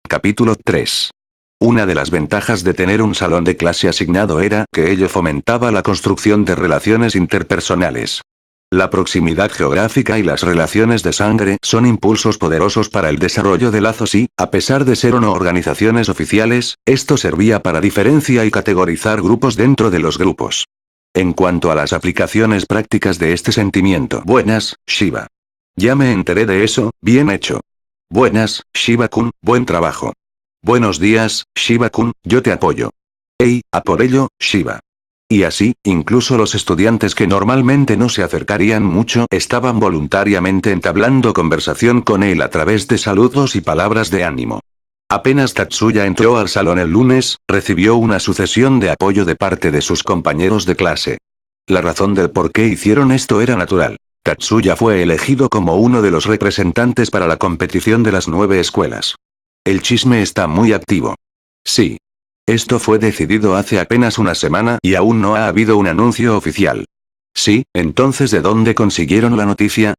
Capítulo 3. Una de las ventajas de tener un salón de clase asignado era que ello fomentaba la construcción de relaciones interpersonales. La proximidad geográfica y las relaciones de sangre son impulsos poderosos para el desarrollo de lazos y, a pesar de ser o no organizaciones oficiales, esto servía para diferenciar y categorizar grupos dentro de los grupos. En cuanto a las aplicaciones prácticas de este sentimiento, buenas, Shiba. Ya me enteré de eso, bien hecho. Buenas, Shiba-kun, buen trabajo. Buenos días, Shiba-kun, yo te apoyo. Hey, a por ello, Shiba. Y así, incluso los estudiantes que normalmente no se acercarían mucho estaban voluntariamente entablando conversación con él a través de saludos y palabras de ánimo. Apenas Tatsuya entró al salón el lunes, recibió una sucesión de apoyo de parte de sus compañeros de clase. La razón del por qué hicieron esto era natural. Tatsuya fue elegido como uno de los representantes para la competición de las 9 escuelas. El chisme está muy activo. Sí. Esto fue decidido hace apenas una semana y aún no ha habido un anuncio oficial. Sí, entonces ¿de dónde consiguieron la noticia?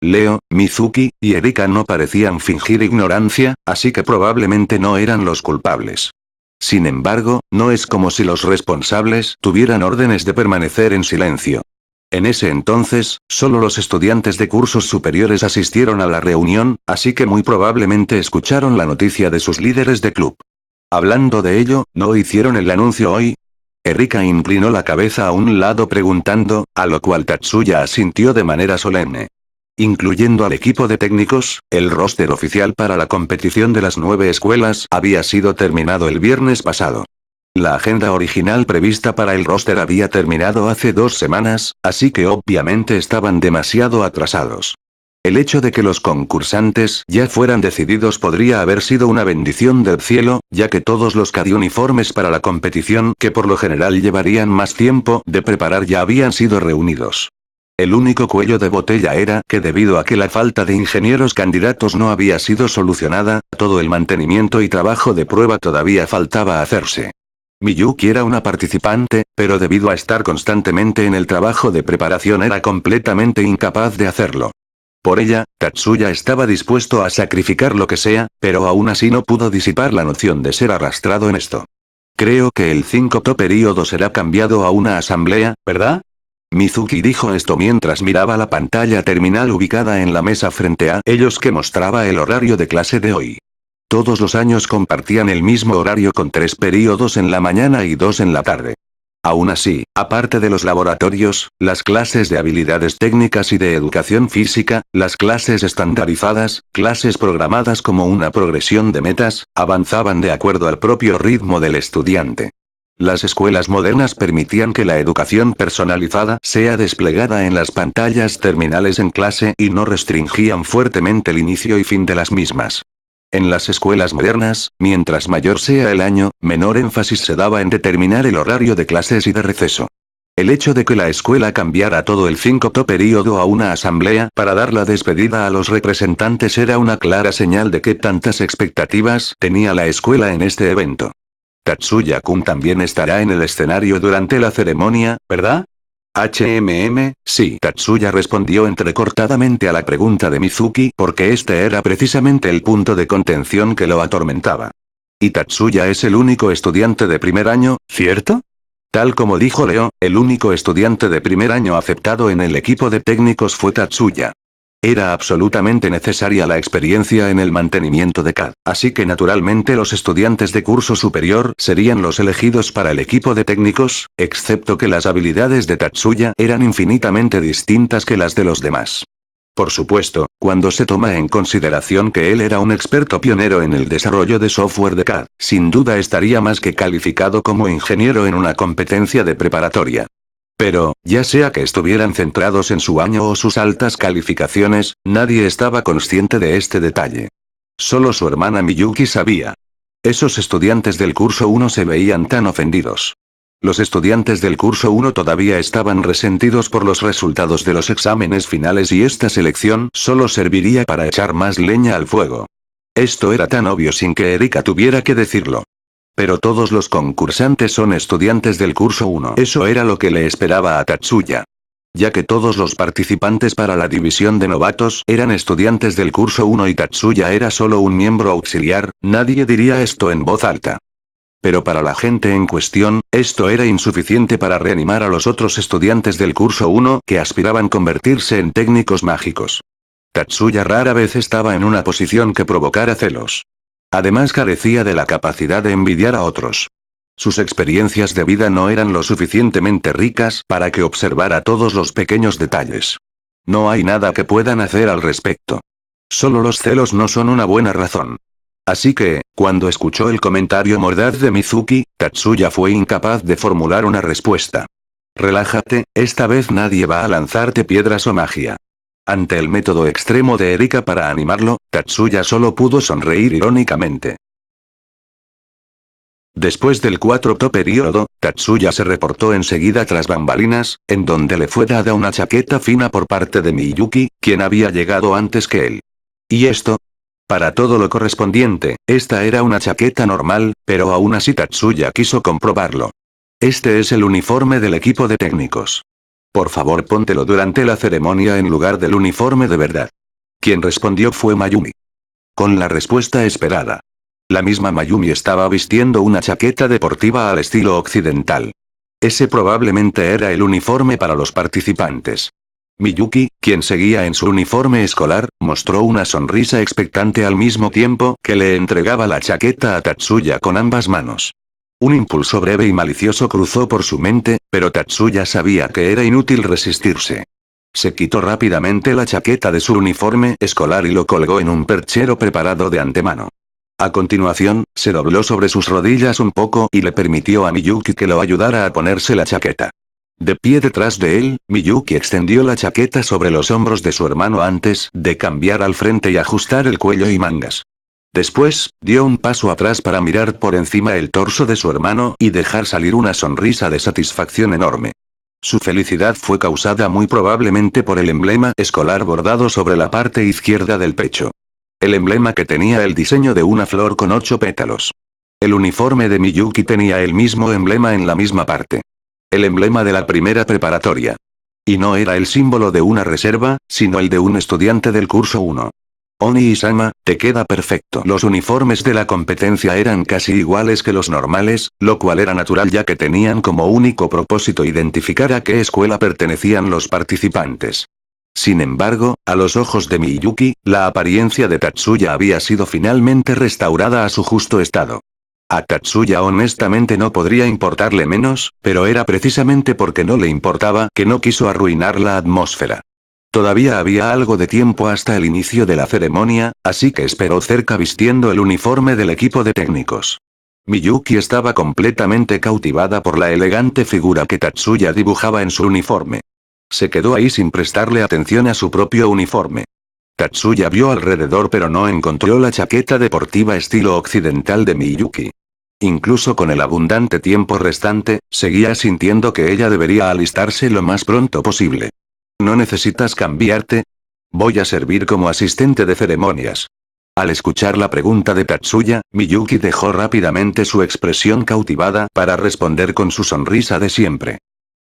Leo, Mizuki y Erika no parecían fingir ignorancia, así que probablemente no eran los culpables. Sin embargo, no es como si los responsables tuvieran órdenes de permanecer en silencio. En ese entonces, solo los estudiantes de cursos superiores asistieron a la reunión, así que muy probablemente escucharon la noticia de sus líderes de club. Hablando de ello, ¿no hicieron el anuncio hoy? Erika inclinó la cabeza a un lado preguntando, a lo cual Tatsuya asintió de manera solemne. Incluyendo al equipo de técnicos, el roster oficial para la competición de las 9 escuelas había sido terminado el viernes pasado. La agenda original prevista para el roster había terminado hace 2 semanas, así que obviamente estaban demasiado atrasados. El hecho de que los concursantes ya fueran decididos podría haber sido una bendición del cielo, ya que todos los uniformes para la competición que por lo general llevarían más tiempo de preparar ya habían sido reunidos. El único cuello de botella era que debido a que la falta de ingenieros candidatos no había sido solucionada, todo el mantenimiento y trabajo de prueba todavía faltaba hacerse. Miyuki era una participante, pero debido a estar constantemente en el trabajo de preparación era completamente incapaz de hacerlo. Por ella, Tatsuya estaba dispuesto a sacrificar lo que sea, pero aún así no pudo disipar la noción de ser arrastrado en esto. Creo que el 5º período será cambiado a una asamblea, ¿verdad? Mizuki dijo esto mientras miraba la pantalla terminal ubicada en la mesa frente a ellos que mostraba el horario de clase de hoy. Todos los años compartían el mismo horario con 3 períodos en la mañana y 2 en la tarde. Aún así, aparte de los laboratorios, las clases de habilidades técnicas y de educación física, las clases estandarizadas, clases programadas como una progresión de metas, avanzaban de acuerdo al propio ritmo del estudiante. Las escuelas modernas permitían que la educación personalizada sea desplegada en las pantallas terminales en clase y no restringían fuertemente el inicio y fin de las mismas. En las escuelas modernas, mientras mayor sea el año, menor énfasis se daba en determinar el horario de clases y de receso. El hecho de que la escuela cambiara todo el 5º período a una asamblea para dar la despedida a los representantes era una clara señal de que tantas expectativas tenía la escuela en este evento. Tatsuya-kun también estará en el escenario durante la ceremonia, ¿verdad? Sí. Tatsuya respondió entrecortadamente a la pregunta de Mizuki porque este era precisamente el punto de contención que lo atormentaba. Y Tatsuya es el único estudiante de primer año, ¿cierto? Tal como dijo Leo, el único estudiante de primer año aceptado en el equipo de técnicos fue Tatsuya. Era absolutamente necesaria la experiencia en el mantenimiento de CAD, así que naturalmente los estudiantes de curso superior serían los elegidos para el equipo de técnicos, excepto que las habilidades de Tatsuya eran infinitamente distintas que las de los demás. Por supuesto, cuando se toma en consideración que él era un experto pionero en el desarrollo de software de CAD, sin duda estaría más que calificado como ingeniero en una competencia de preparatoria. Pero, ya sea que estuvieran centrados en su año o sus altas calificaciones, nadie estaba consciente de este detalle. Solo su hermana Miyuki sabía. Esos estudiantes del curso 1 se veían tan ofendidos. Los estudiantes del curso 1 todavía estaban resentidos por los resultados de los exámenes finales y esta selección solo serviría para echar más leña al fuego. Esto era tan obvio sin que Erika tuviera que decirlo. Pero todos los concursantes son estudiantes del curso 1. Eso era lo que le esperaba a Tatsuya. Ya que todos los participantes para la división de novatos eran estudiantes del curso 1 y Tatsuya era solo un miembro auxiliar, nadie diría esto en voz alta. Pero para la gente en cuestión, esto era insuficiente para reanimar a los otros estudiantes del curso 1 que aspiraban convertirse en técnicos mágicos. Tatsuya rara vez estaba en una posición que provocara celos. Además carecía de la capacidad de envidiar a otros. Sus experiencias de vida no eran lo suficientemente ricas para que observara todos los pequeños detalles. No hay nada que puedan hacer al respecto. Solo los celos no son una buena razón. Así que, cuando escuchó el comentario mordaz de Mizuki, Tatsuya fue incapaz de formular una respuesta. Relájate, esta vez nadie va a lanzarte piedras o magia. Ante el método extremo de Erika para animarlo, Tatsuya solo pudo sonreír irónicamente. Después del cuarto período, Tatsuya se reportó enseguida tras bambalinas, en donde le fue dada una chaqueta fina por parte de Miyuki, quien había llegado antes que él. ¿Y esto? Para todo lo correspondiente, esta era una chaqueta normal, pero aún así Tatsuya quiso comprobarlo. Este es el uniforme del equipo de técnicos. Por favor póntelo durante la ceremonia en lugar del uniforme de verdad. Quien respondió fue Mayumi. Con la respuesta esperada. La misma Mayumi estaba vistiendo una chaqueta deportiva al estilo occidental. Ese probablemente era el uniforme para los participantes. Miyuki, quien seguía en su uniforme escolar, mostró una sonrisa expectante al mismo tiempo que le entregaba la chaqueta a Tatsuya con ambas manos. Un impulso breve y malicioso cruzó por su mente, pero Tatsuya sabía que era inútil resistirse. Se quitó rápidamente la chaqueta de su uniforme escolar y lo colgó en un perchero preparado de antemano. A continuación, se dobló sobre sus rodillas un poco y le permitió a Miyuki que lo ayudara a ponerse la chaqueta. De pie detrás de él, Miyuki extendió la chaqueta sobre los hombros de su hermano antes de cambiar al frente y ajustar el cuello y mangas. Después, dio un paso atrás para mirar por encima el torso de su hermano y dejar salir una sonrisa de satisfacción enorme. Su felicidad fue causada muy probablemente por el emblema escolar bordado sobre la parte izquierda del pecho. El emblema que tenía el diseño de una flor con 8 pétalos. El uniforme de Miyuki tenía el mismo emblema en la misma parte. El emblema de la primera preparatoria. Y no era el símbolo de una reserva, sino el de un estudiante del curso 1. Oni-sama, te queda perfecto. Los uniformes de la competencia eran casi iguales que los normales, lo cual era natural ya que tenían como único propósito identificar a qué escuela pertenecían los participantes. Sin embargo, a los ojos de Miyuki, la apariencia de Tatsuya había sido finalmente restaurada a su justo estado. A Tatsuya honestamente no podría importarle menos, pero era precisamente porque no le importaba que no quiso arruinar la atmósfera. Todavía había algo de tiempo hasta el inicio de la ceremonia, así que esperó cerca vistiendo el uniforme del equipo de técnicos. Miyuki estaba completamente cautivada por la elegante figura que Tatsuya dibujaba en su uniforme. Se quedó ahí sin prestarle atención a su propio uniforme. Tatsuya vio alrededor pero no encontró la chaqueta deportiva estilo occidental de Miyuki. Incluso con el abundante tiempo restante, seguía sintiendo que ella debería alistarse lo más pronto posible. ¿No necesitas cambiarte? Voy a servir como asistente de ceremonias. Al escuchar la pregunta de Tatsuya, Miyuki dejó rápidamente su expresión cautivada para responder con su sonrisa de siempre.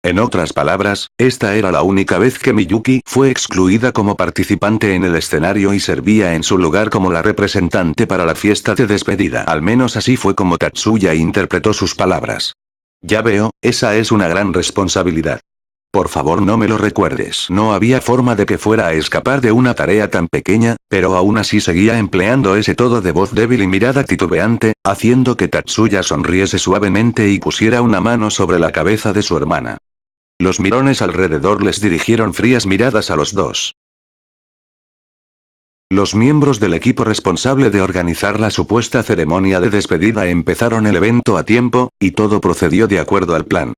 En otras palabras, esta era la única vez que Miyuki fue excluida como participante en el escenario y servía en su lugar como la representante para la fiesta de despedida. Al menos así fue como Tatsuya interpretó sus palabras. Ya veo, esa es una gran responsabilidad. Por favor no me lo recuerdes. No había forma de que fuera a escapar de una tarea tan pequeña, pero aún así seguía empleando ese tono de voz débil y mirada titubeante, haciendo que Tatsuya sonriese suavemente y pusiera una mano sobre la cabeza de su hermana. Los mirones alrededor les dirigieron frías miradas a los dos. Los miembros del equipo responsable de organizar la supuesta ceremonia de despedida empezaron el evento a tiempo, y todo procedió de acuerdo al plan.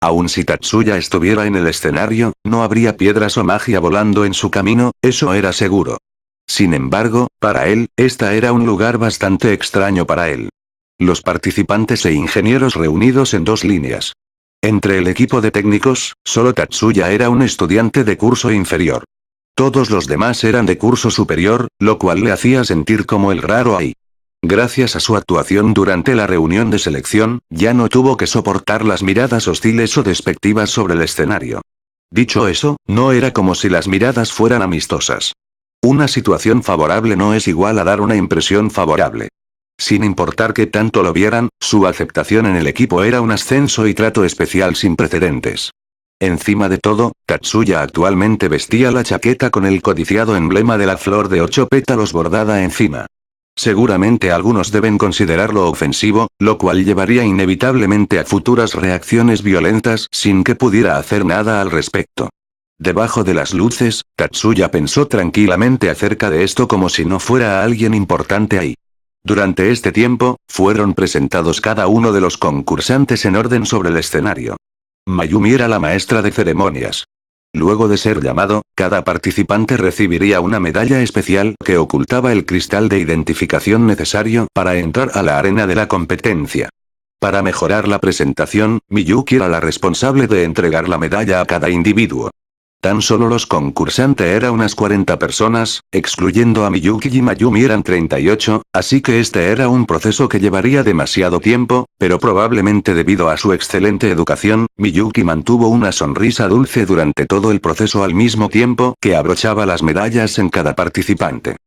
Aun si Tatsuya estuviera en el escenario, no habría piedras o magia volando en su camino, eso era seguro. Sin embargo, para él, esta era un lugar bastante extraño para él. Los participantes e ingenieros reunidos en 2 líneas. Entre el equipo de técnicos, solo Tatsuya era un estudiante de curso inferior. Todos los demás eran de curso superior, lo cual le hacía sentir como el raro ahí. Gracias a su actuación durante la reunión de selección, ya no tuvo que soportar las miradas hostiles o despectivas sobre el escenario. Dicho eso, no era como si las miradas fueran amistosas. Una situación favorable no es igual a dar una impresión favorable. Sin importar que tanto lo vieran, su aceptación en el equipo era un ascenso y trato especial sin precedentes. Encima de todo, Tatsuya actualmente vestía la chaqueta con el codiciado emblema de la flor de 8 pétalos bordada encima. Seguramente algunos deben considerarlo ofensivo, lo cual llevaría inevitablemente a futuras reacciones violentas sin que pudiera hacer nada al respecto. Debajo de las luces, Tatsuya pensó tranquilamente acerca de esto como si no fuera alguien importante ahí. Durante este tiempo, fueron presentados cada uno de los concursantes en orden sobre el escenario. Mayumi era la maestra de ceremonias. Luego de ser llamado, cada participante recibiría una medalla especial que ocultaba el cristal de identificación necesario para entrar a la arena de la competencia. Para mejorar la presentación, Miyuki era la responsable de entregar la medalla a cada individuo. Tan solo los concursantes eran unas 40 personas, excluyendo a Miyuki y Mayumi eran 38, así que este era un proceso que llevaría demasiado tiempo, pero probablemente debido a su excelente educación, Miyuki mantuvo una sonrisa dulce durante todo el proceso al mismo tiempo que abrochaba las medallas en cada participante.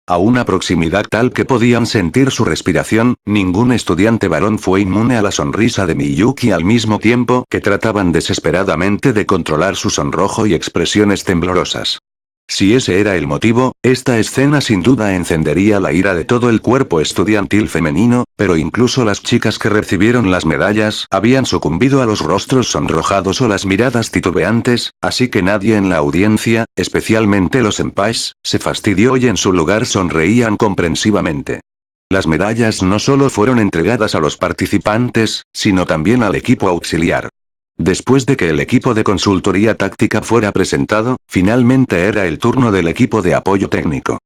A una proximidad tal que podían sentir su respiración, ningún estudiante varón fue inmune a la sonrisa de Miyuki al mismo tiempo que trataban desesperadamente de controlar su sonrojo y expresiones temblorosas. Si ese era el motivo, esta escena sin duda encendería la ira de todo el cuerpo estudiantil femenino, pero incluso las chicas que recibieron las medallas habían sucumbido a los rostros sonrojados o las miradas titubeantes, así que nadie en la audiencia, especialmente los senpais, se fastidió y en su lugar sonreían comprensivamente. Las medallas no solo fueron entregadas a los participantes, sino también al equipo auxiliar. Después de que el equipo de consultoría táctica fuera presentado, finalmente era el turno del equipo de apoyo técnico.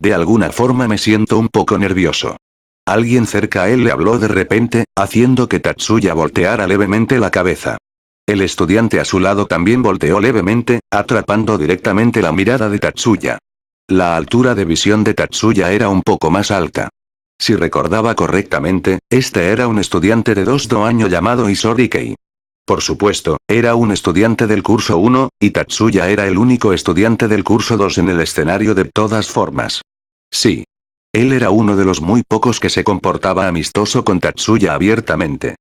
De alguna forma me siento un poco nervioso. Alguien cerca a él le habló de repente, haciendo que Tatsuya volteara levemente la cabeza. El estudiante a su lado también volteó levemente, atrapando directamente la mirada de Tatsuya. La altura de visión de Tatsuya era un poco más alta. Si recordaba correctamente, este era un estudiante de 2 años llamado Isori Kei. Por supuesto, era un estudiante del curso 1, y Tatsuya era el único estudiante del curso 2 en el escenario de todas formas. Sí. Él era uno de los muy pocos que se comportaba amistoso con Tatsuya abiertamente.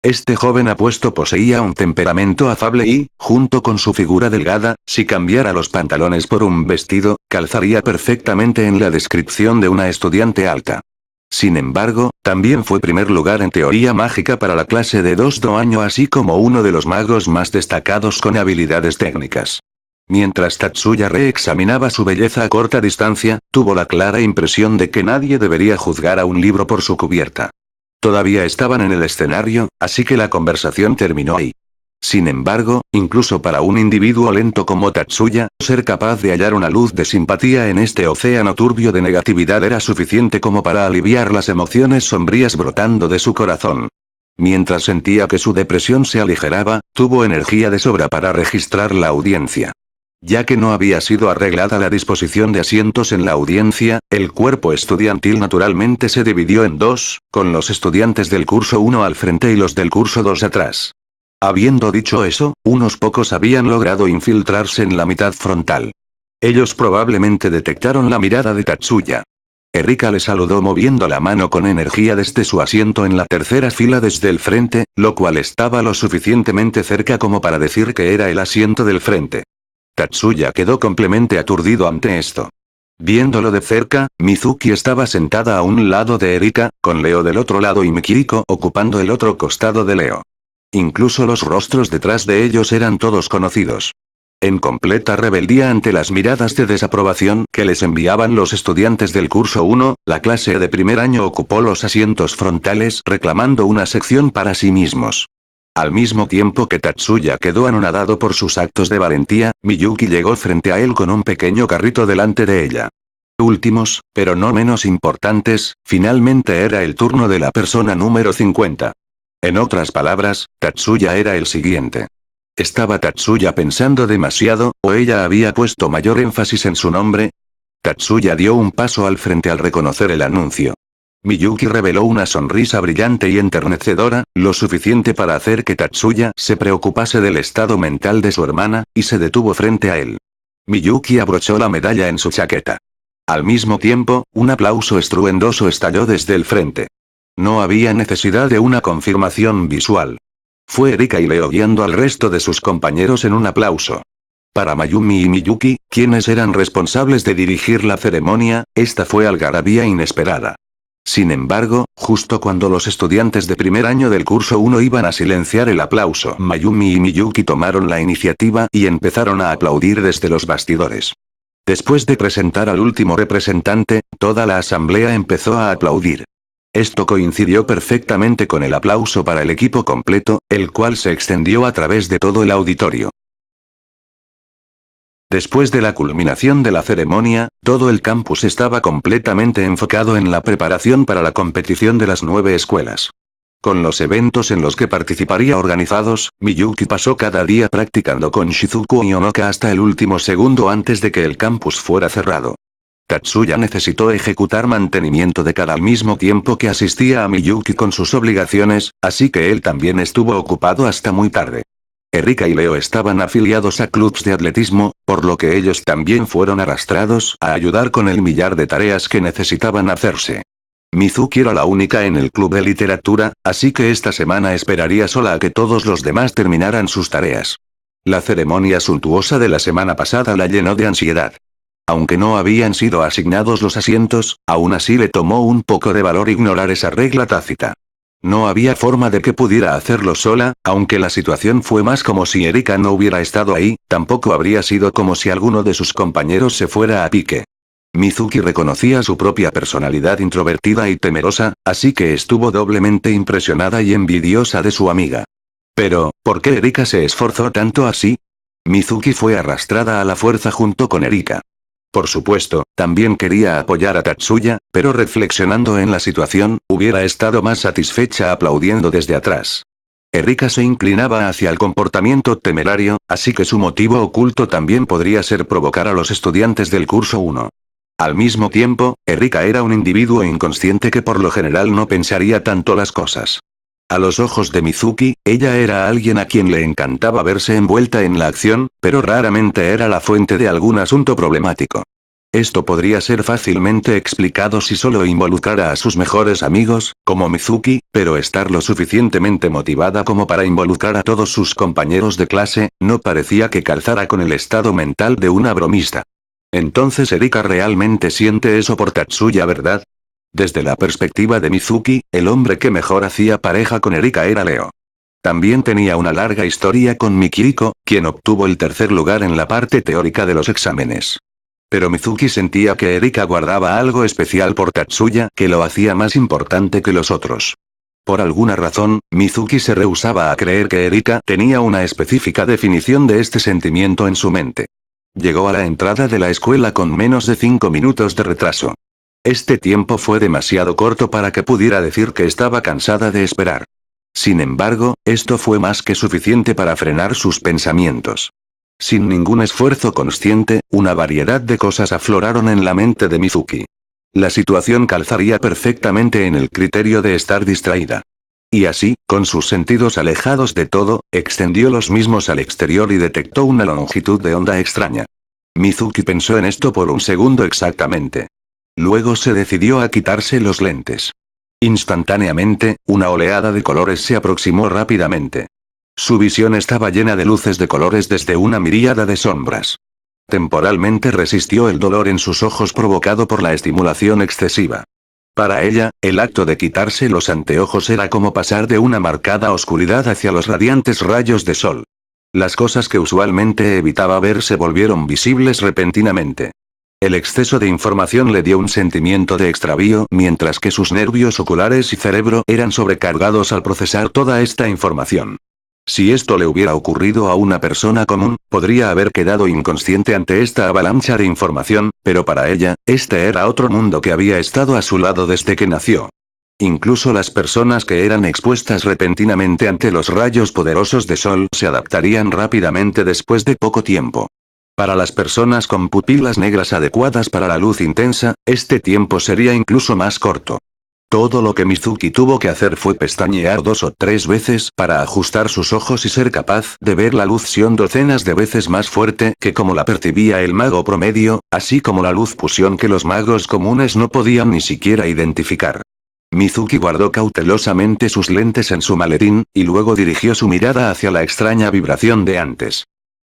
Este joven apuesto poseía un temperamento afable y, junto con su figura delgada, si cambiara los pantalones por un vestido, calzaría perfectamente en la descripción de una estudiante alta. Sin embargo, también fue primer lugar en teoría mágica para la clase de 2 años así como uno de los magos más destacados con habilidades técnicas. Mientras Tatsuya reexaminaba su belleza a corta distancia, tuvo la clara impresión de que nadie debería juzgar a un libro por su cubierta. Todavía estaban en el escenario, así que la conversación terminó ahí. Sin embargo, incluso para un individuo lento como Tatsuya, ser capaz de hallar una luz de simpatía en este océano turbio de negatividad era suficiente como para aliviar las emociones sombrías brotando de su corazón. Mientras sentía que su depresión se aligeraba, tuvo energía de sobra para registrar la audiencia. Ya que no había sido arreglada la disposición de asientos en la audiencia, el cuerpo estudiantil naturalmente se dividió en dos, con los estudiantes del curso 1 al frente y los del curso 2 atrás. Habiendo dicho eso, unos pocos habían logrado infiltrarse en la mitad frontal. Ellos probablemente detectaron la mirada de Tatsuya. Erika le saludó moviendo la mano con energía desde su asiento en la tercera fila desde el frente, lo cual estaba lo suficientemente cerca como para decir que era el asiento del frente. Tatsuya quedó completamente aturdido ante esto. Viéndolo de cerca, Mizuki estaba sentada a un lado de Erika, con Leo del otro lado y Mikiko ocupando el otro costado de Leo. Incluso los rostros detrás de ellos eran todos conocidos. En completa rebeldía ante las miradas de desaprobación que les enviaban los estudiantes del curso 1, la clase de primer año ocupó los asientos frontales reclamando una sección para sí mismos. Al mismo tiempo que Tatsuya quedó anonadado por sus actos de valentía, Miyuki llegó frente a él con un pequeño carrito delante de ella. Últimos, pero no menos importantes, finalmente era el turno de la persona número 50. En otras palabras, Tatsuya era el siguiente. ¿Estaba Tatsuya pensando demasiado, o ella había puesto mayor énfasis en su nombre? Tatsuya dio un paso al frente al reconocer el anuncio. Miyuki reveló una sonrisa brillante y enternecedora, lo suficiente para hacer que Tatsuya se preocupase del estado mental de su hermana, y se detuvo frente a él. Miyuki abrochó la medalla en su chaqueta. Al mismo tiempo, un aplauso estruendoso estalló desde el frente. No había necesidad de una confirmación visual. Fue Erika y Leo guiando al resto de sus compañeros en un aplauso. Para Mayumi y Miyuki, quienes eran responsables de dirigir la ceremonia, esta fue algarabía inesperada. Sin embargo, justo cuando los estudiantes de primer año del curso 1 iban a silenciar el aplauso, Mayumi y Miyuki tomaron la iniciativa y empezaron a aplaudir desde los bastidores. Después de presentar al último representante, toda la asamblea empezó a aplaudir. Esto coincidió perfectamente con el aplauso para el equipo completo, el cual se extendió a través de todo el auditorio. Después de la culminación de la ceremonia, todo el campus estaba completamente enfocado en la preparación para la competición de las 9 escuelas. Con los eventos en los que participaría organizados, Miyuki pasó cada día practicando con Shizuku y Onoka hasta el último segundo antes de que el campus fuera cerrado. Tatsuya necesitó ejecutar mantenimiento de cada al mismo tiempo que asistía a Miyuki con sus obligaciones, así que él también estuvo ocupado hasta muy tarde. Erika y Leo estaban afiliados a clubs de atletismo, por lo que ellos también fueron arrastrados a ayudar con el millar de tareas que necesitaban hacerse. Mizuki era la única en el club de literatura, así que esta semana esperaría sola a que todos los demás terminaran sus tareas. La ceremonia suntuosa de la semana pasada la llenó de ansiedad. Aunque no habían sido asignados los asientos, aún así le tomó un poco de valor ignorar esa regla tácita. No había forma de que pudiera hacerlo sola, aunque la situación fue más como si Erika no hubiera estado ahí, tampoco habría sido como si alguno de sus compañeros se fuera a pique. Mizuki reconocía su propia personalidad introvertida y temerosa, así que estuvo doblemente impresionada y envidiosa de su amiga. Pero, ¿por qué Erika se esforzó tanto así? Mizuki fue arrastrada a la fuerza junto con Erika. Por supuesto, también quería apoyar a Tatsuya, pero reflexionando en la situación, hubiera estado más satisfecha aplaudiendo desde atrás. Erika se inclinaba hacia el comportamiento temerario, así que su motivo oculto también podría ser provocar a los estudiantes del curso 1. Al mismo tiempo, Erika era un individuo inconsciente que por lo general no pensaría tanto las cosas. A los ojos de Mizuki, ella era alguien a quien le encantaba verse envuelta en la acción, pero raramente era la fuente de algún asunto problemático. Esto podría ser fácilmente explicado si solo involucrara a sus mejores amigos, como Mizuki, pero estar lo suficientemente motivada como para involucrar a todos sus compañeros de clase, no parecía que calzara con el estado mental de una bromista. Entonces Erika realmente siente eso por Tatsuya, ¿verdad? Desde la perspectiva de Mizuki, el hombre que mejor hacía pareja con Erika era Leo. También tenía una larga historia con Mikiko, quien obtuvo el tercer lugar en la parte teórica de los exámenes. Pero Mizuki sentía que Erika guardaba algo especial por Tatsuya que lo hacía más importante que los otros. Por alguna razón, Mizuki se rehusaba a creer que Erika tenía una específica definición de este sentimiento en su mente. Llegó a la entrada de la escuela con menos de 5 minutos de retraso. Este tiempo fue demasiado corto para que pudiera decir que estaba cansada de esperar. Sin embargo, esto fue más que suficiente para frenar sus pensamientos. Sin ningún esfuerzo consciente, una variedad de cosas afloraron en la mente de Mizuki. La situación calzaría perfectamente en el criterio de estar distraída. Y así, con sus sentidos alejados de todo, extendió los mismos al exterior y detectó una longitud de onda extraña. Mizuki pensó en esto por un segundo exactamente. Luego se decidió a quitarse los lentes. Instantáneamente, una oleada de colores se aproximó rápidamente. Su visión estaba llena de luces de colores desde una miríada de sombras. Temporalmente resistió el dolor en sus ojos provocado por la estimulación excesiva. Para ella, el acto de quitarse los anteojos era como pasar de una marcada oscuridad hacia los radiantes rayos de sol. Las cosas que usualmente evitaba ver se volvieron visibles repentinamente. El exceso de información le dio un sentimiento de extravío mientras que sus nervios oculares y cerebro eran sobrecargados al procesar toda esta información. Si esto le hubiera ocurrido a una persona común, podría haber quedado inconsciente ante esta avalancha de información, pero para ella, este era otro mundo que había estado a su lado desde que nació. Incluso las personas que eran expuestas repentinamente ante los rayos poderosos de sol se adaptarían rápidamente después de poco tiempo. Para las personas con pupilas negras adecuadas para la luz intensa, este tiempo sería incluso más corto. Todo lo que Mizuki tuvo que hacer fue pestañear 2 o 3 veces para ajustar sus ojos y ser capaz de ver la luz Sion docenas de veces más fuerte que como la percibía el mago promedio, así como la luz fusión que los magos comunes no podían ni siquiera identificar. Mizuki guardó cautelosamente sus lentes en su maletín, y luego dirigió su mirada hacia la extraña vibración de antes.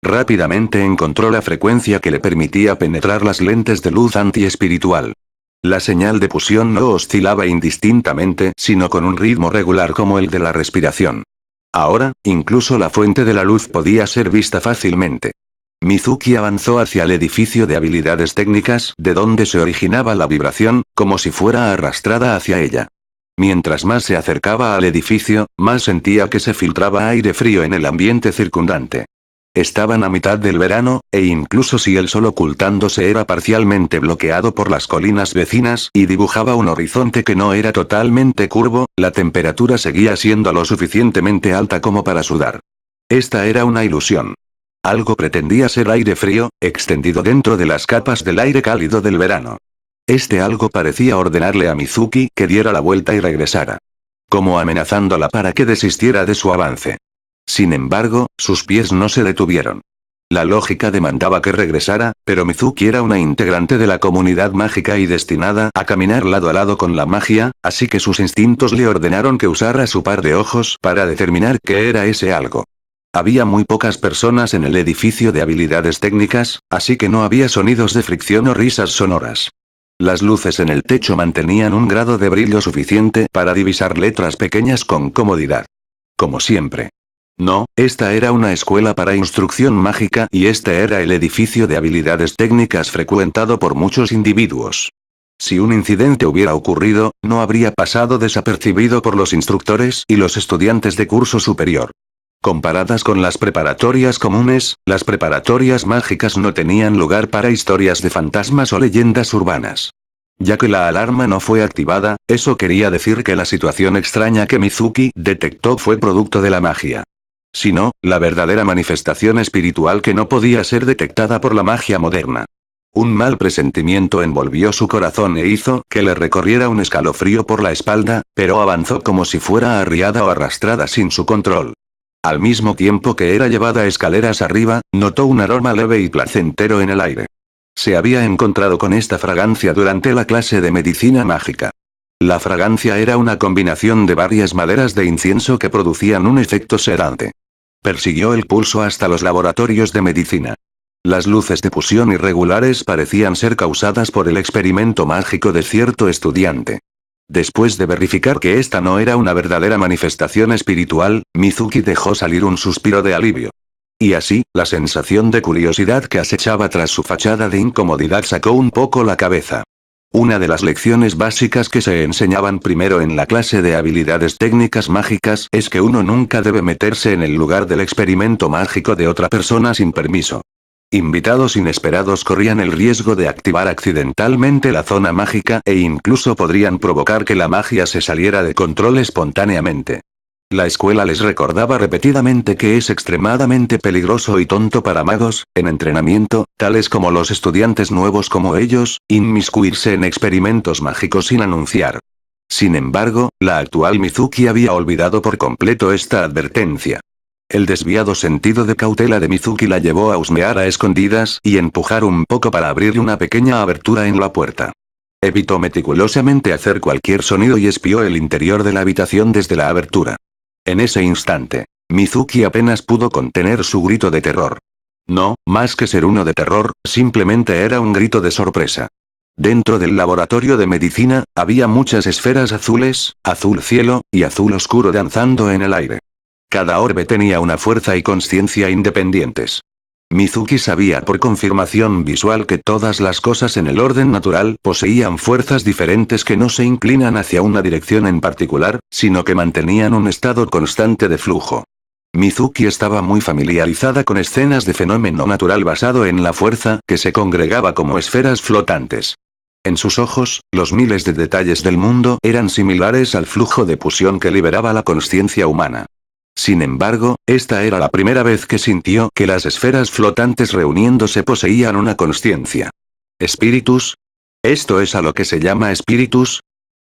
Rápidamente encontró la frecuencia que le permitía penetrar las lentes de luz antiespiritual. La señal de fusión no oscilaba indistintamente, sino con un ritmo regular como el de la respiración. Ahora, incluso la fuente de la luz podía ser vista fácilmente. Mizuki avanzó hacia el edificio de habilidades técnicas, de donde se originaba la vibración, como si fuera arrastrada hacia ella. Mientras más se acercaba al edificio, más sentía que se filtraba aire frío en el ambiente circundante. Estaban a mitad del verano, e incluso si el sol ocultándose era parcialmente bloqueado por las colinas vecinas y dibujaba un horizonte que no era totalmente curvo, la temperatura seguía siendo lo suficientemente alta como para sudar. Esta era una ilusión. Algo pretendía ser aire frío, extendido dentro de las capas del aire cálido del verano. Este algo parecía ordenarle a Mizuki que diera la vuelta y regresara. Como amenazándola para que desistiera de su avance. Sin embargo, sus pies no se detuvieron. La lógica demandaba que regresara, pero Mizuki era una integrante de la comunidad mágica y destinada a caminar lado a lado con la magia, así que sus instintos le ordenaron que usara su par de ojos para determinar qué era ese algo. Había muy pocas personas en el edificio de habilidades técnicas, así que no había sonidos de fricción o risas sonoras. Las luces en el techo mantenían un grado de brillo suficiente para divisar letras pequeñas con comodidad. Como siempre. No, esta era una escuela para instrucción mágica y este era el edificio de habilidades técnicas frecuentado por muchos individuos. Si un incidente hubiera ocurrido, no habría pasado desapercibido por los instructores y los estudiantes de curso superior. Comparadas con las preparatorias comunes, las preparatorias mágicas no tenían lugar para historias de fantasmas o leyendas urbanas. Ya que la alarma no fue activada, eso quería decir que la situación extraña que Mizuki detectó fue producto de la magia. Sino, la verdadera manifestación espiritual que no podía ser detectada por la magia moderna. Un mal presentimiento envolvió su corazón e hizo que le recorriera un escalofrío por la espalda, pero avanzó como si fuera arriada o arrastrada sin su control. Al mismo tiempo que era llevada escaleras arriba, notó un aroma leve y placentero en el aire. Se había encontrado con esta fragancia durante la clase de medicina mágica. La fragancia era una combinación de varias maderas de incienso que producían un efecto sedante. Persiguió el pulso hasta los laboratorios de medicina. Las luces de fusión irregulares parecían ser causadas por el experimento mágico de cierto estudiante. Después de verificar que esta no era una verdadera manifestación espiritual, Mizuki dejó salir un suspiro de alivio. Y así, la sensación de curiosidad que acechaba tras su fachada de incomodidad sacó un poco la cabeza. Una de las lecciones básicas que se enseñaban primero en la clase de habilidades técnicas mágicas es que uno nunca debe meterse en el lugar del experimento mágico de otra persona sin permiso. Invitados inesperados corrían el riesgo de activar accidentalmente la zona mágica e incluso podrían provocar que la magia se saliera de control espontáneamente. La escuela les recordaba repetidamente que es extremadamente peligroso y tonto para magos, en entrenamiento, tales como los estudiantes nuevos como ellos, inmiscuirse en experimentos mágicos sin anunciar. Sin embargo, la actual Mizuki había olvidado por completo esta advertencia. El desviado sentido de cautela de Mizuki la llevó a husmear a escondidas y empujar un poco para abrir una pequeña abertura en la puerta. Evitó meticulosamente hacer cualquier sonido y espió el interior de la habitación desde la abertura. En ese instante, Mizuki apenas pudo contener su grito de terror. No, más que ser uno de terror, simplemente era un grito de sorpresa. Dentro del laboratorio de medicina, había muchas esferas azules, azul cielo, y azul oscuro danzando en el aire. Cada orbe tenía una fuerza y consciencia independientes. Mizuki sabía por confirmación visual que todas las cosas en el orden natural poseían fuerzas diferentes que no se inclinan hacia una dirección en particular, sino que mantenían un estado constante de flujo. Mizuki estaba muy familiarizada con escenas de fenómeno natural basado en la fuerza que se congregaba como esferas flotantes. En sus ojos, los miles de detalles del mundo eran similares al flujo de fusión que liberaba la consciencia humana. Sin embargo, esta era la primera vez que sintió que las esferas flotantes reuniéndose poseían una consciencia. ¿Espíritus? ¿Esto es a lo que se llama espíritus?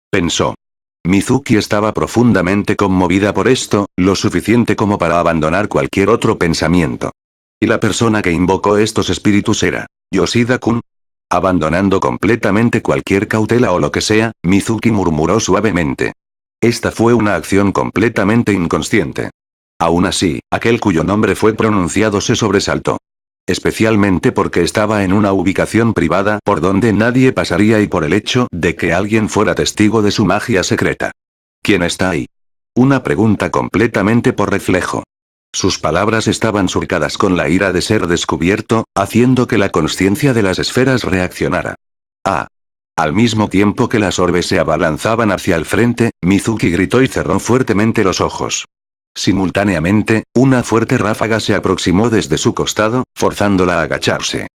Pensó. Mizuki estaba profundamente conmovida por esto, lo suficiente como para abandonar cualquier otro pensamiento. Y la persona que invocó estos espíritus era Yoshida-kun. Abandonando completamente cualquier cautela o lo que sea, Mizuki murmuró suavemente. Esta fue una acción completamente inconsciente. Aún así, aquel cuyo nombre fue pronunciado se sobresaltó. Especialmente porque estaba en una ubicación privada por donde nadie pasaría y por el hecho de que alguien fuera testigo de su magia secreta. ¿Quién está ahí? Una pregunta completamente por reflejo. Sus palabras estaban surcadas con la ira de ser descubierto, haciendo que la consciencia de las esferas reaccionara. Ah. Al mismo tiempo que las orbes se abalanzaban hacia el frente, Mizuki gritó y cerró fuertemente los ojos. Simultáneamente, una fuerte ráfaga se aproximó desde su costado, forzándola a agacharse.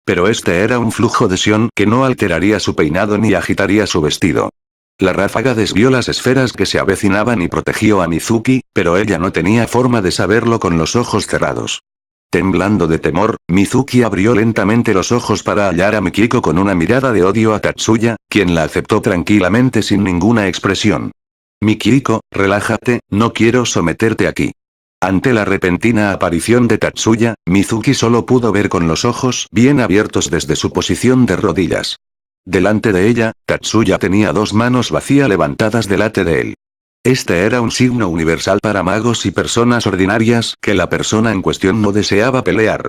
Pero este era un flujo de sion que no alteraría su peinado ni agitaría su vestido. La ráfaga desvió las esferas que se avecinaban y protegió a Mizuki, pero ella no tenía forma de saberlo con los ojos cerrados. Temblando de temor, Mizuki abrió lentamente los ojos para hallar a Mikiko con una mirada de odio a Tatsuya, quien la aceptó tranquilamente sin ninguna expresión. Mikiko, relájate, no quiero someterte aquí. Ante la repentina aparición de Tatsuya, Mizuki solo pudo ver con los ojos bien abiertos desde su posición de rodillas. Delante de ella, Tatsuya tenía dos manos vacías levantadas delante de él. Este era un signo universal para magos y personas ordinarias que la persona en cuestión no deseaba pelear.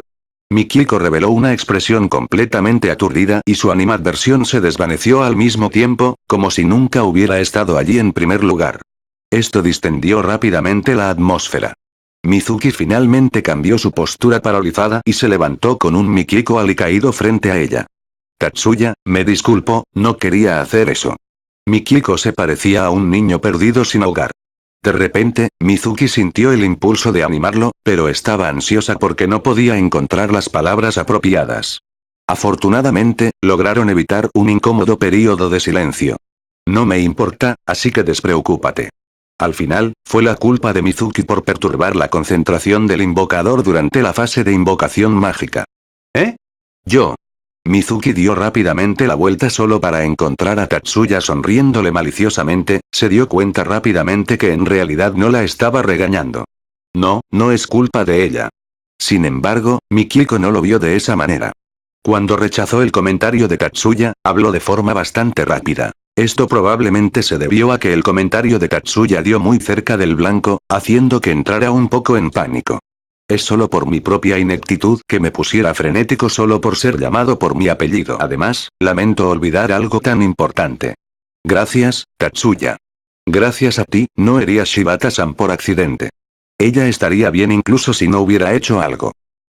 Mikiko reveló una expresión completamente aturdida y su animadversión se desvaneció al mismo tiempo, como si nunca hubiera estado allí en primer lugar. Esto distendió rápidamente la atmósfera. Mizuki finalmente cambió su postura paralizada y se levantó con un Mikiko alicaído frente a ella. Tatsuya, me disculpo, no quería hacer eso. Mikiko se parecía a un niño perdido sin hogar. De repente, Mizuki sintió el impulso de animarlo, pero estaba ansiosa porque no podía encontrar las palabras apropiadas. Afortunadamente, lograron evitar un incómodo período de silencio. No me importa, así que despreocúpate. Al final, fue la culpa de Mizuki por perturbar la concentración del invocador durante la fase de invocación mágica. ¿Eh? Yo. Mizuki dio rápidamente la vuelta solo para encontrar a Tatsuya sonriéndole maliciosamente, se dio cuenta rápidamente que en realidad no la estaba regañando. No, no es culpa de ella. Sin embargo, Mikiko no lo vio de esa manera. Cuando rechazó el comentario de Tatsuya, habló de forma bastante rápida. Esto probablemente se debió a que el comentario de Tatsuya dio muy cerca del blanco, haciendo que entrara un poco en pánico. Es solo por mi propia ineptitud que me pusiera frenético solo por ser llamado por mi apellido. Además, lamento olvidar algo tan importante. Gracias, Tatsuya. Gracias a ti, no herí a Shibata-san por accidente. Ella estaría bien incluso si no hubiera hecho algo.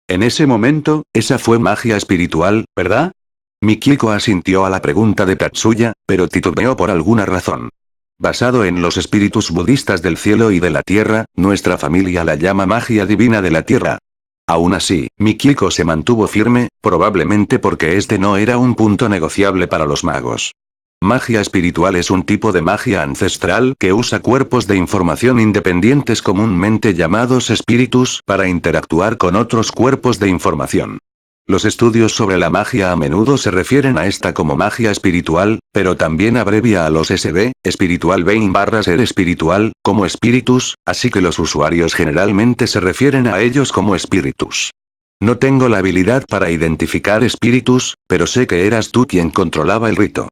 En ese momento, esa fue magia espiritual, ¿verdad? Mikiko asintió a la pregunta de Tatsuya, pero titubeó por alguna razón. Basado en los espíritus budistas del cielo y de la tierra, nuestra familia la llama magia divina de la tierra. Aún así, Mikiko se mantuvo firme, probablemente porque este no era un punto negociable para los magos. Magia espiritual es un tipo de magia ancestral que usa cuerpos de información independientes comúnmente llamados espíritus para interactuar con otros cuerpos de información. Los estudios sobre la magia a menudo se refieren a esta como magia espiritual, pero también abrevia a los SB, espiritual Bein/ser espiritual, como espíritus, así que los usuarios generalmente se refieren a ellos como espíritus. No tengo la habilidad para identificar espíritus, pero sé que eras tú quien controlaba el rito.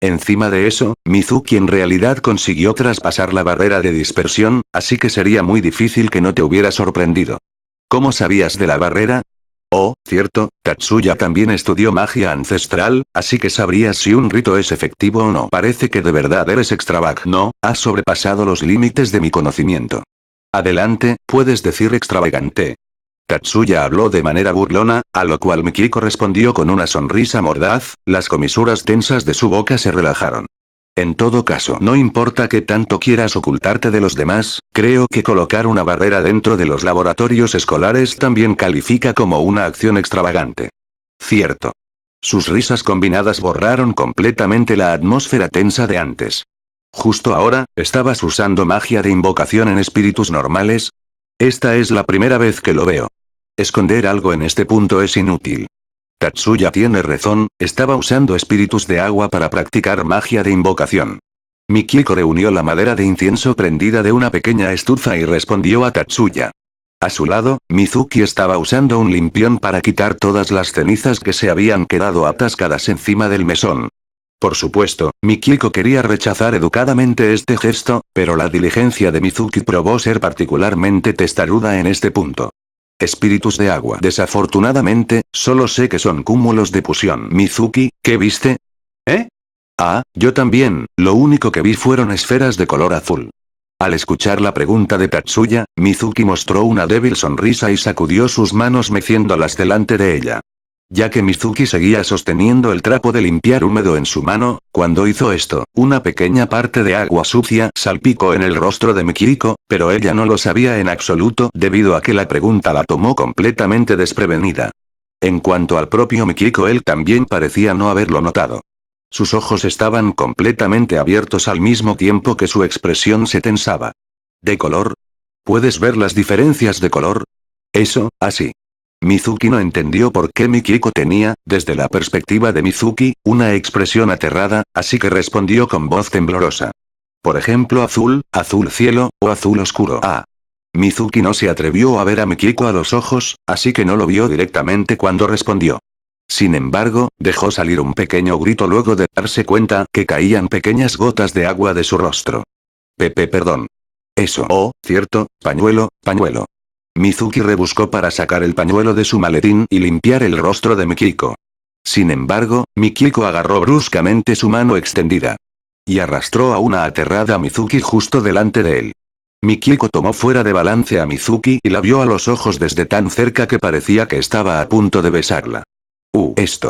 Encima de eso, Mizuki en realidad consiguió traspasar la barrera de dispersión, así que sería muy difícil que no te hubiera sorprendido. ¿Cómo sabías de la barrera? Oh, cierto, Tatsuya también estudió magia ancestral, así que sabrías si un rito es efectivo o no. Parece que de verdad eres extravagante. No, has sobrepasado los límites de mi conocimiento. Adelante, puedes decir extravagante. Tatsuya habló de manera burlona, a lo cual Mikiko respondió con una sonrisa mordaz, las comisuras tensas de su boca se relajaron. En todo caso, no importa qué tanto quieras ocultarte de los demás, creo que colocar una barrera dentro de los laboratorios escolares también califica como una acción extravagante. Cierto. Sus risas combinadas borraron completamente la atmósfera tensa de antes. Justo ahora, ¿estabas usando magia de invocación en espíritus normales? Esta es la primera vez que lo veo. Esconder algo en este punto es inútil. Tatsuya tiene razón, estaba usando espíritus de agua para practicar magia de invocación. Mikiko reunió la madera de incienso prendida de una pequeña estufa y respondió a Tatsuya. A su lado, Mizuki estaba usando un limpión para quitar todas las cenizas que se habían quedado atascadas encima del mesón. Por supuesto, Mikiko quería rechazar educadamente este gesto, pero la diligencia de Mizuki probó ser particularmente testaruda en este punto. Espíritus de agua. Desafortunadamente, solo sé que son cúmulos de fusión. Mizuki, ¿qué viste? ¿Eh? Ah, yo también, lo único que vi fueron esferas de color azul. Al escuchar la pregunta de Tatsuya, Mizuki mostró una débil sonrisa y sacudió sus manos meciéndolas delante de ella. Ya que Mizuki seguía sosteniendo el trapo de limpiar húmedo en su mano, cuando hizo esto, una pequeña parte de agua sucia salpicó en el rostro de Mikiko, pero ella no lo sabía en absoluto debido a que la pregunta la tomó completamente desprevenida. En cuanto al propio Mikiko, él también parecía no haberlo notado. Sus ojos estaban completamente abiertos al mismo tiempo que su expresión se tensaba. ¿De color? ¿Puedes ver las diferencias de color? Eso, así. Mizuki no entendió por qué Mikiko tenía, desde la perspectiva de Mizuki, una expresión aterrada, así que respondió con voz temblorosa. Por ejemplo, azul, azul cielo, o azul oscuro. Ah. Mizuki no se atrevió a ver a Mikiko a los ojos, así que no lo vio directamente cuando respondió. Sin embargo, dejó salir un pequeño grito luego de darse cuenta que caían pequeñas gotas de agua de su rostro. Perdón. Eso. Oh, cierto, pañuelo, pañuelo. Mizuki rebuscó para sacar el pañuelo de su maletín y limpiar el rostro de Mikiko. Sin embargo, Mikiko agarró bruscamente su mano extendida. Y arrastró a una aterrada Mizuki justo delante de él. Mikiko tomó fuera de balance a Mizuki y la vio a los ojos desde tan cerca que parecía que estaba a punto de besarla.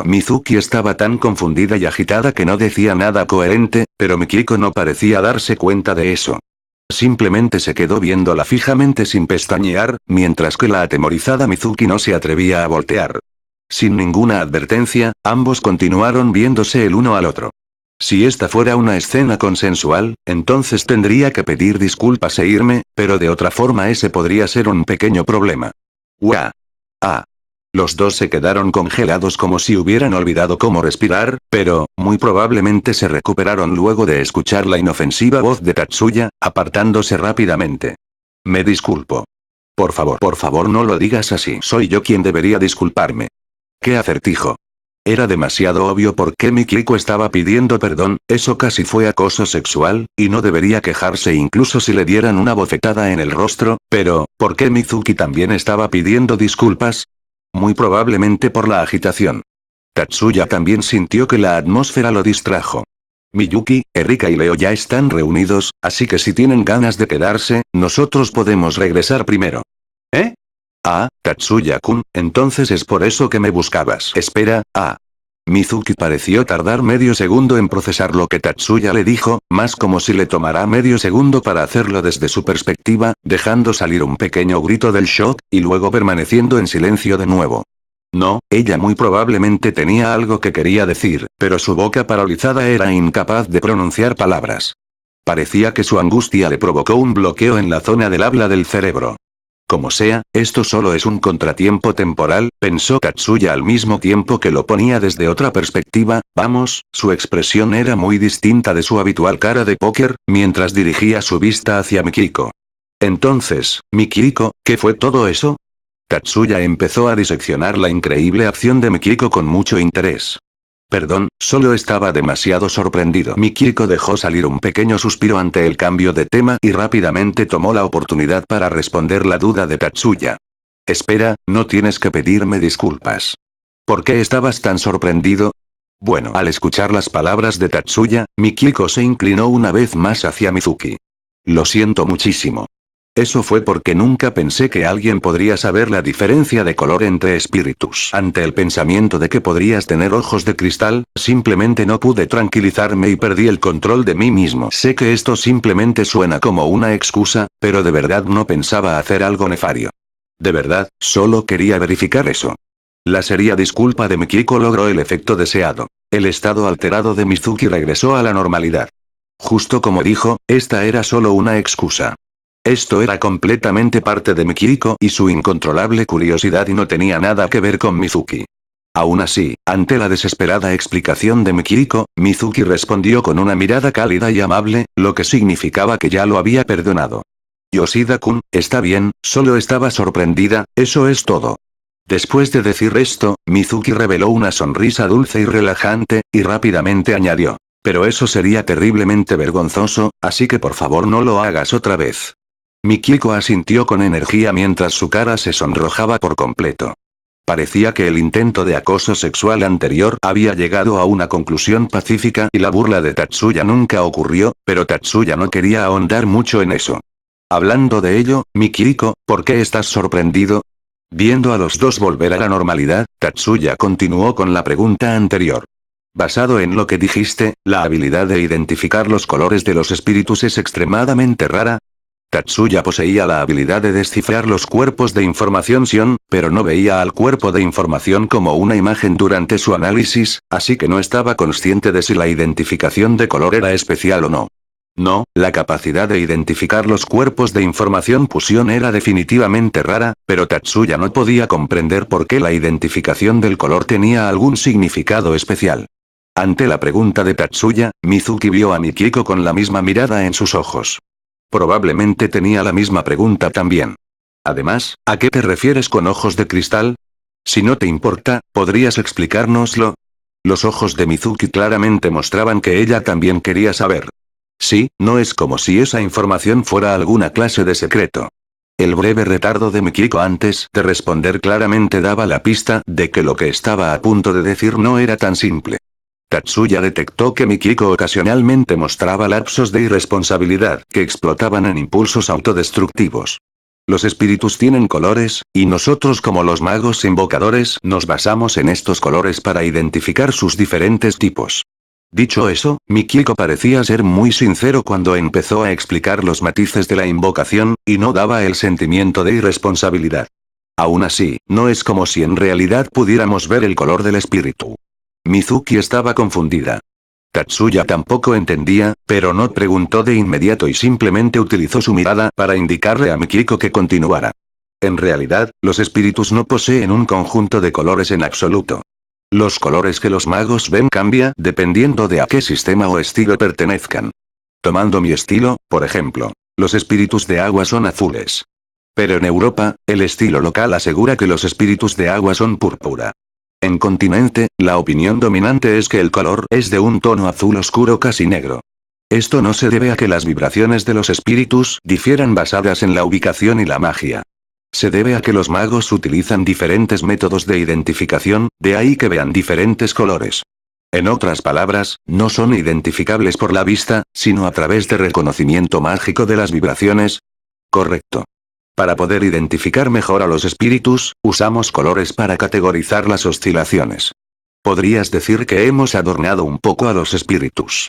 Mizuki estaba tan confundida y agitada que no decía nada coherente, pero Mikiko no parecía darse cuenta de eso. Simplemente se quedó viéndola fijamente sin pestañear, mientras que la atemorizada Mizuki no se atrevía a voltear. Sin ninguna advertencia, ambos continuaron viéndose el uno al otro. Si esta fuera una escena consensual, entonces tendría que pedir disculpas e irme, pero de otra forma ese podría ser un pequeño problema. ¡Uah! Ah. Los dos se quedaron congelados como si hubieran olvidado cómo respirar, pero, muy probablemente se recuperaron luego de escuchar la inofensiva voz de Tatsuya, apartándose rápidamente. Me disculpo. Por favor no lo digas así. Soy yo quien debería disculparme. ¡Qué acertijo! Era demasiado obvio por qué Mikiko estaba pidiendo perdón, eso casi fue acoso sexual, y no debería quejarse incluso si le dieran una bofetada en el rostro, pero, ¿por qué Mizuki también estaba pidiendo disculpas? Muy probablemente por la agitación. Tatsuya también sintió que la atmósfera lo distrajo. Miyuki, Erika y Leo ya están reunidos, así que si tienen ganas de quedarse, nosotros podemos regresar primero. ¿Eh? Ah, Tatsuya-kun, entonces es por eso que me buscabas. Espera, Mizuki pareció tardar medio segundo en procesar lo que Tatsuya le dijo, más como si le tomara medio segundo para hacerlo desde su perspectiva, dejando salir un pequeño grito del shock, y luego permaneciendo en silencio de nuevo. No, ella muy probablemente tenía algo que quería decir, pero su boca paralizada era incapaz de pronunciar palabras. Parecía que su angustia le provocó un bloqueo en la zona del habla del cerebro. Como sea, esto solo es un contratiempo temporal, pensó Tatsuya al mismo tiempo que lo ponía desde otra perspectiva, vamos, su expresión era muy distinta de su habitual cara de póker, mientras dirigía su vista hacia Mikiko. Entonces, Mikiko, ¿qué fue todo eso? Tatsuya empezó a diseccionar la increíble acción de Mikiko con mucho interés. Perdón, solo estaba demasiado sorprendido. Mikiko dejó salir un pequeño suspiro ante el cambio de tema y rápidamente tomó la oportunidad para responder la duda de Tatsuya. Espera, no tienes que pedirme disculpas. ¿Por qué estabas tan sorprendido? Bueno, al escuchar las palabras de Tatsuya, Mikiko se inclinó una vez más hacia Mizuki. Lo siento muchísimo. Eso fue porque nunca pensé que alguien podría saber la diferencia de color entre espíritus. Ante el pensamiento de que podrías tener ojos de cristal, simplemente no pude tranquilizarme y perdí el control de mí mismo. Sé que esto simplemente suena como una excusa, pero de verdad no pensaba hacer algo nefario. De verdad, solo quería verificar eso. La seria disculpa de Mikiko logró el efecto deseado. El estado alterado de Mizuki regresó a la normalidad. Justo como dijo, esta era solo una excusa. Esto era completamente parte de Mikiko y su incontrolable curiosidad y no tenía nada que ver con Mizuki. Aún así, ante la desesperada explicación de Mikiko, Mizuki respondió con una mirada cálida y amable, lo que significaba que ya lo había perdonado. Yoshida-kun, está bien, solo estaba sorprendida, eso es todo. Después de decir esto, Mizuki reveló una sonrisa dulce y relajante, y rápidamente añadió. Pero eso sería terriblemente vergonzoso, así que por favor no lo hagas otra vez. Mikiko asintió con energía mientras su cara se sonrojaba por completo. Parecía que el intento de acoso sexual anterior había llegado a una conclusión pacífica y la burla de Tatsuya nunca ocurrió, pero Tatsuya no quería ahondar mucho en eso. Hablando de ello, Mikiko, ¿por qué estás sorprendido? Viendo a los dos volver a la normalidad, Tatsuya continuó con la pregunta anterior. Basado en lo que dijiste, la habilidad de identificar los colores de los espíritus es extremadamente rara. Tatsuya poseía la habilidad de descifrar los cuerpos de información Sion, pero no veía al cuerpo de información como una imagen durante su análisis, así que no estaba consciente de si la identificación de color era especial o no. No, la capacidad de identificar los cuerpos de información Fusión era definitivamente rara, pero Tatsuya no podía comprender por qué la identificación del color tenía algún significado especial. Ante la pregunta de Tatsuya, Mizuki vio a Mikiko con la misma mirada en sus ojos. Probablemente tenía la misma pregunta también. Además, ¿a qué te refieres con ojos de cristal? Si no te importa, ¿podrías explicárnoslo? Los ojos de Mizuki claramente mostraban que ella también quería saber. Sí, no es como si esa información fuera alguna clase de secreto. El breve retardo de Mikiko antes de responder claramente daba la pista de que lo que estaba a punto de decir no era tan simple. Tatsuya detectó que Mikiko ocasionalmente mostraba lapsos de irresponsabilidad que explotaban en impulsos autodestructivos. Los espíritus tienen colores, y nosotros como los magos invocadores nos basamos en estos colores para identificar sus diferentes tipos. Dicho eso, Mikiko parecía ser muy sincero cuando empezó a explicar los matices de la invocación, y no daba el sentimiento de irresponsabilidad. Aún así, no es como si en realidad pudiéramos ver el color del espíritu. Mizuki estaba confundida. Tatsuya tampoco entendía, pero no preguntó de inmediato y simplemente utilizó su mirada para indicarle a Mikiko que continuara. En realidad, los espíritus no poseen un conjunto de colores en absoluto. Los colores que los magos ven cambian dependiendo de a qué sistema o estilo pertenezcan. Tomando mi estilo, por ejemplo, los espíritus de agua son azules. Pero en Europa, el estilo local asegura que los espíritus de agua son púrpura. En continente, la opinión dominante es que el color es de un tono azul oscuro casi negro. Esto no se debe a que las vibraciones de los espíritus difieran basadas en la ubicación y la magia. Se debe a que los magos utilizan diferentes métodos de identificación, de ahí que vean diferentes colores. En otras palabras, no son identificables por la vista, sino a través de reconocimiento mágico de las vibraciones. Correcto. Para poder identificar mejor a los espíritus, usamos colores para categorizar las oscilaciones. Podrías decir que hemos adornado un poco a los espíritus.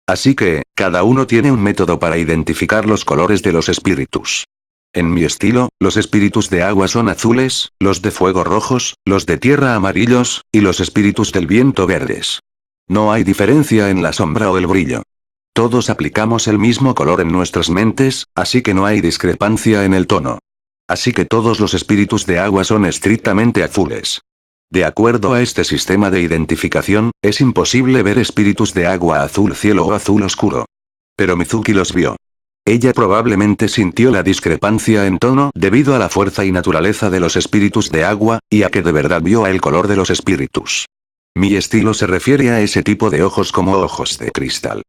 Así que, cada uno tiene un método para identificar los colores de los espíritus. En mi estilo, los espíritus de agua son azules, los de fuego rojos, los de tierra amarillos, y los espíritus del viento verdes. No hay diferencia en la sombra o el brillo. Todos aplicamos el mismo color en nuestras mentes, así que no hay discrepancia en el tono. Así que todos los espíritus de agua son estrictamente azules. De acuerdo a este sistema de identificación, es imposible ver espíritus de agua azul cielo o azul oscuro. Pero Mizuki los vio. Ella probablemente sintió la discrepancia en tono debido a la fuerza y naturaleza de los espíritus de agua, y a que de verdad vio el color de los espíritus. Mi estilo se refiere a ese tipo de ojos como ojos de cristal.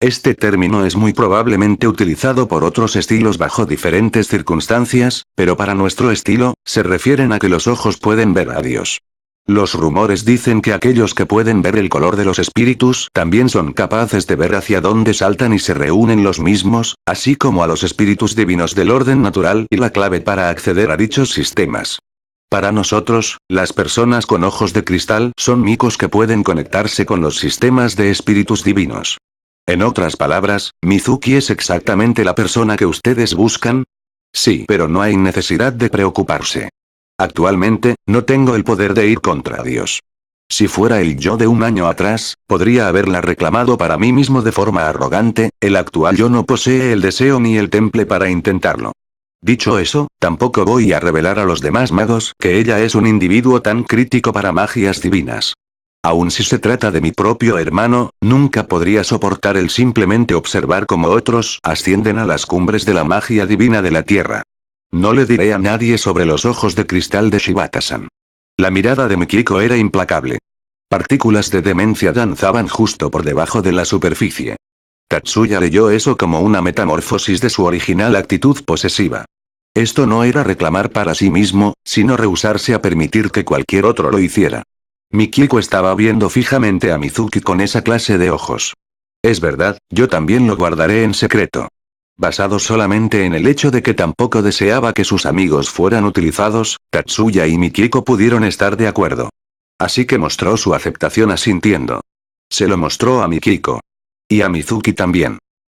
Este término es muy probablemente utilizado por otros estilos bajo diferentes circunstancias, pero para nuestro estilo, se refieren a que los ojos pueden ver a Dios. Los rumores dicen que aquellos que pueden ver el color de los espíritus también son capaces de ver hacia dónde saltan y se reúnen los mismos, así como a los espíritus divinos del orden natural y la clave para acceder a dichos sistemas. Para nosotros, las personas con ojos de cristal son micos que pueden conectarse con los sistemas de espíritus divinos. En otras palabras, ¿Mizuki es exactamente la persona que ustedes buscan? Sí, pero no hay necesidad de preocuparse. Actualmente, no tengo el poder de ir contra Dios. Si fuera el yo de un año atrás, podría haberla reclamado para mí mismo de forma arrogante, el actual yo no posee el deseo ni el temple para intentarlo. Dicho eso, tampoco voy a revelar a los demás magos que ella es un individuo tan crítico para magias divinas. Aun si se trata de mi propio hermano, nunca podría soportar el simplemente observar cómo otros ascienden a las cumbres de la magia divina de la Tierra. No le diré a nadie sobre los ojos de cristal de Shibata-san. La mirada de Mikiko era implacable. Partículas de demencia danzaban justo por debajo de la superficie. Tatsuya leyó eso como una metamorfosis de su original actitud posesiva. Esto no era reclamar para sí mismo, sino rehusarse a permitir que cualquier otro lo hiciera. Mikiko estaba viendo fijamente a Mizuki con esa clase de ojos. Es verdad, yo también lo guardaré en secreto. Basado solamente en el hecho de que tampoco deseaba que sus amigos fueran utilizados, Tatsuya y Mikiko pudieron estar de acuerdo. Así que mostró su aceptación asintiendo. Se lo mostró a Mikiko. Y a Mizuki también.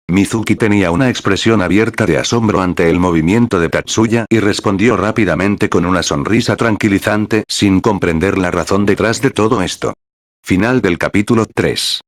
Mizuki tenía una expresión abierta de asombro ante el movimiento de Tatsuya y respondió rápidamente con una sonrisa tranquilizante sin comprender la razón detrás de todo esto. Final del capítulo 3.